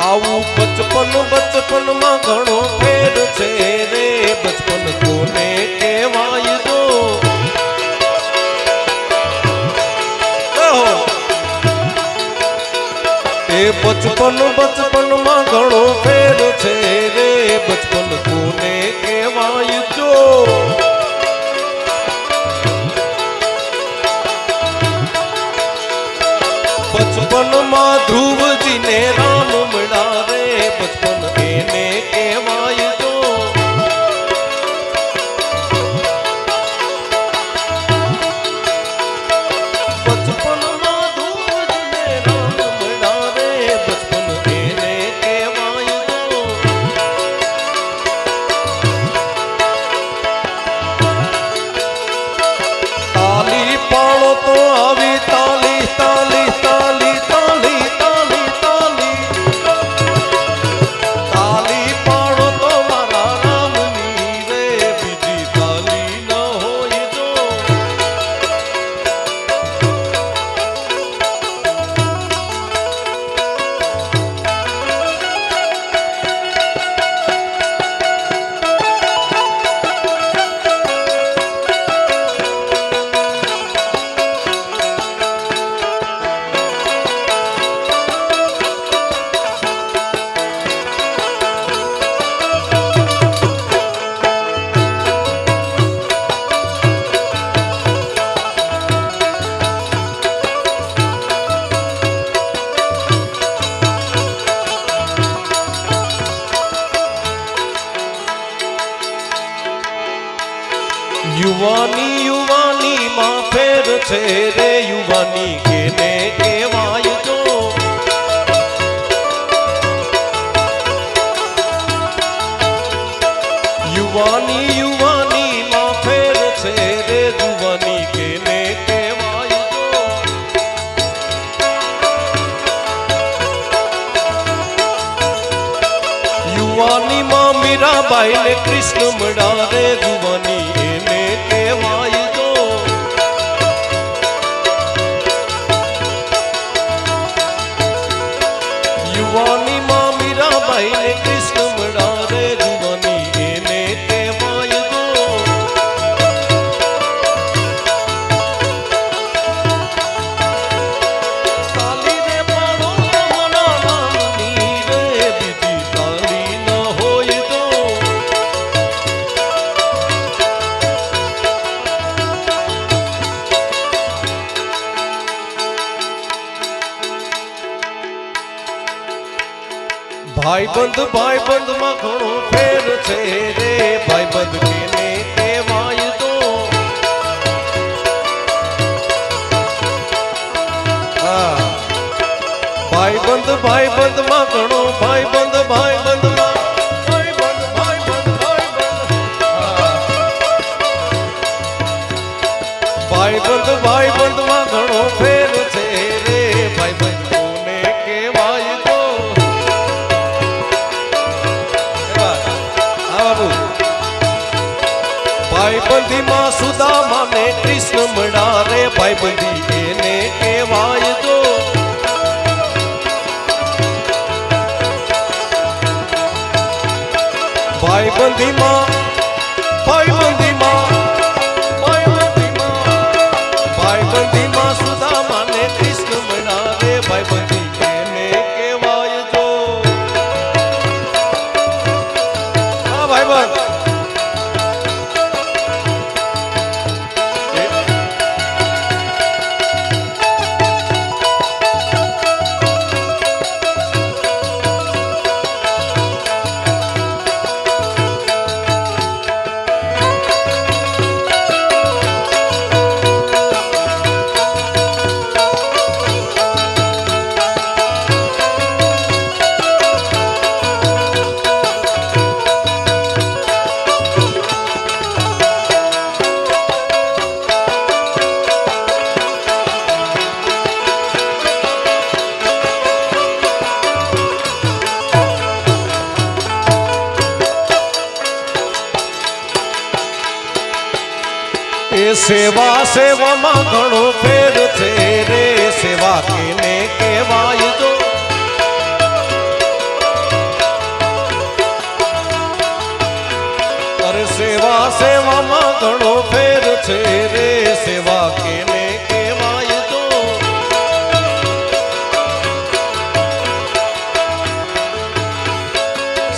આવું બચપન બચપન માં ઘણો ફેર છે રે બચપન કોને કહેવાય જો એ બચપન બચપન માં ઘણો ફેર છે રે બચપન કોને કહેવાય જો बचपन मां ध्रुव जी ने राम मिला रे बचपन एने कहेवाय जो बचपन मां ध्रुव जी ने राम मिला रे बचपन एने कहेवाय जो ताली पाड़ो तो आवी ताली ताली ताली ताली ताली ताली ताली पाड़ो तो मारा राम नी रे बीजी ताली न होय जो युवानी युवानी मां फेर छे रे युवानी केने कहेवाय जो युवानी युवानी मां फेर छे रे युवानी केने कहेवाय जो युवानी मां मीराबाई ने कृष्ण मड़ा रे युवानी कहेवाय जो युवानी मां मीराबाई ने कृष्ण मड़ा रे युवानी एने कहेवाय जो ताली रे पाड़ो मना नामनी रे बीजी ताली न होय जो भाईबंध में घणो फेर छे रे भाईबंध केने कहेवाय जो भाईबंध में घणो भाईबंध में भाईबंध में घणो फेर छे रे भाईबंध कोने कहेवाय जो भाईबंधी मां सुदामा ने कृष्ण मड़ा रे भाईबंधी एने कहेवाय जो भाईबंधी मां भाईबंधी मां भाईबंधी मां सुदामा ने कृष्ण मड़ा रे भाईबंधी एने कहेवाय जो हाँ भाईबंध सेवा सेवा में घणो फेर छे रे सेवा केने कहेवाय जो છે રે સેવા કેને કહેવાય તો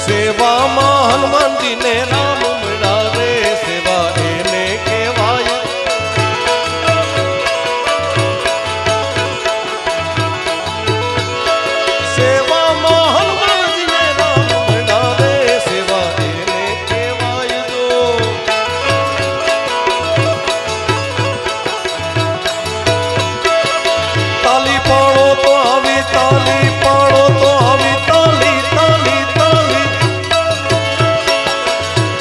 સેવામાં હનુમાનજીને રામ મળ્યા રે સેવા એને કહેવાય સેવામાં હનુમાનજીને રામ મળ્યા રે સેવા એને કહેવાય તો તાલી પાડો તો આવી તાલી પાડો તો આવી તાલી તાલી તાલી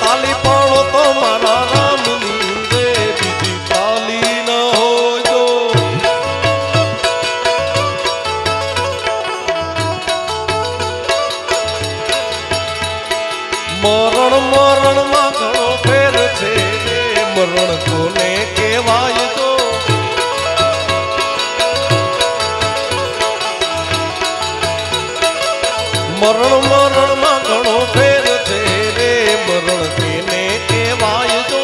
તાલી પાડો તો મારા રામની રે બીજી તાલી ન હોય તો મરણ મરણમાં ઘણો ફેર છે મરણ કોને કહેવાય તો મરણ મરણમાં ઘણો ફેર છે રે મરણ કેને કહેવાય તો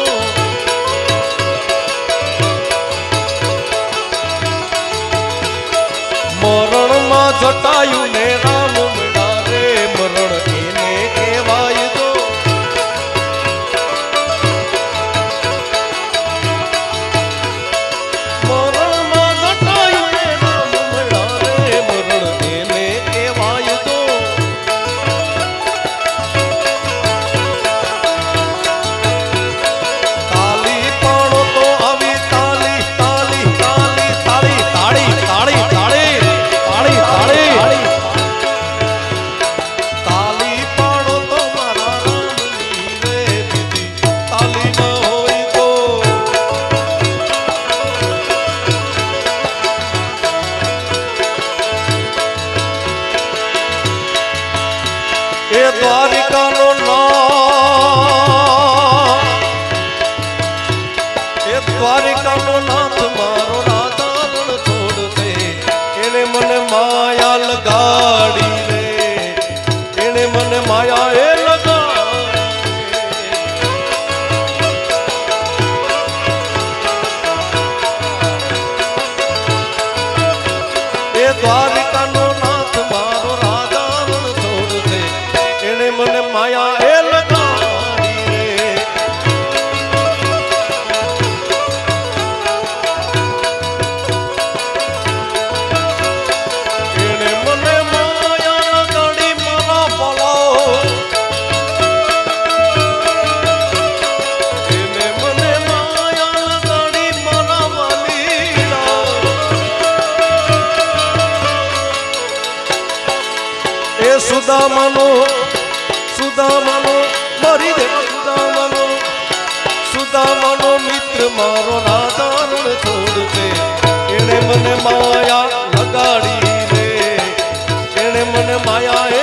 મરણમાં જટાયું ને રામ મળ્યા રે મરણ એને કહેવાય તો મરણમાં જટાયું ને રામ મળ્યા રે મરણ એને કહેવાય તો તાલી પાડો તો આવી તાલી તાલી તાલી તાળી તાળી તાળી તાળી તાળી તાળી તાલી પાડો તો મારા રામની રે બીજી તાલી ન હોય તો એ દ્વારિકાનો નાથ એ દ્વારિકાનો નાથ મારો રાધા રણ છોડશે એને મને માયા લગાડી રે એને મને માયા એ લગાડી એ દ્વારિકાનો નાથ મારો રાધા રણ છોડશે એને મને માયા એ લગાડી રે એને મને માયા લગાડી મારા ભલાઓ એને મને માયા લગાડી મારા વાલીડા એ સુદામાનો મરી દે સુદામાનો મિત્ર મારો રાધા રણ છોડશે એને મને માયા લગાડી રે એને મને માયા